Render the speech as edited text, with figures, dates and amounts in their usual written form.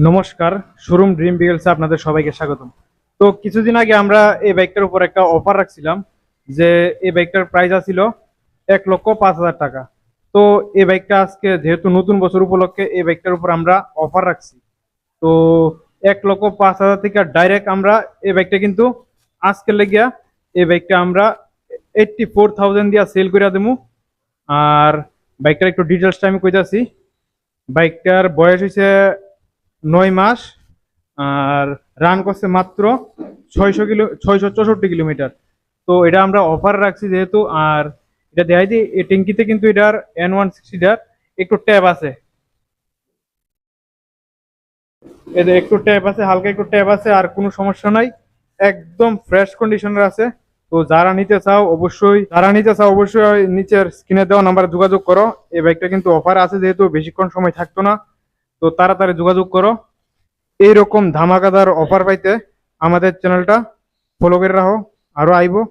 নমস্কার, showroom dream ভিকেলসে আপনাদের সবাইকে স্বাগতম। তো কিছুদিন আগে আমরা এই বাইকটার উপর একটা অফার রাখছিলাম যে এই বাইকটার প্রাইস ছিল 1,05,000 টাকা। তো এই বাইকটা আজকে যেহেতু নতুন বছর উপলক্ষে এই বাইকটার উপর আমরা অফার রাখছি। তো 1,05,000 থেকে ডাইরেক্ট আমরা এই বাইকটা কিন্তু আজকে লেগিয়া এই বাইকটা আমরা 84,000 দিয়া সেল করে দেবো। আর বাইকটার একটু ডিটেলসটা আমি কইতাছি। বাইকটার বয়স হয়েছে 9 মাস। আর রান করছে মাত্র 664 কিলোমিটার। তো এটা আমরা অফার রাখছি যেহেতু। আর এটা দেখাই দিই, এই ট্যাঙ্কিতে কিন্তু এটার N160টার একটু ট্যাব আছে, এদের একটু ট্যাব আছে, হালকা একটু ট্যাব আছে, আর কোনো সমস্যা নাই, একদম ফ্রেশ কন্ডিশনের আছে। তো যারা নিতে চাও অবশ্যই নিচের স্ক্রিনে দেওয়া নাম্বারে যোগাযোগ করো। এই বাইকটা কিন্তু অফার আছে যেহেতু বেশিক্ষণ সময় থাকতো না, তো তাড়াতাড়ি যোগাযোগ করো। এইরকম ধামাকাদার অফার পাইতে আমাদের চ্যানেলটা ফলো করে রাখো, আরো আইবো।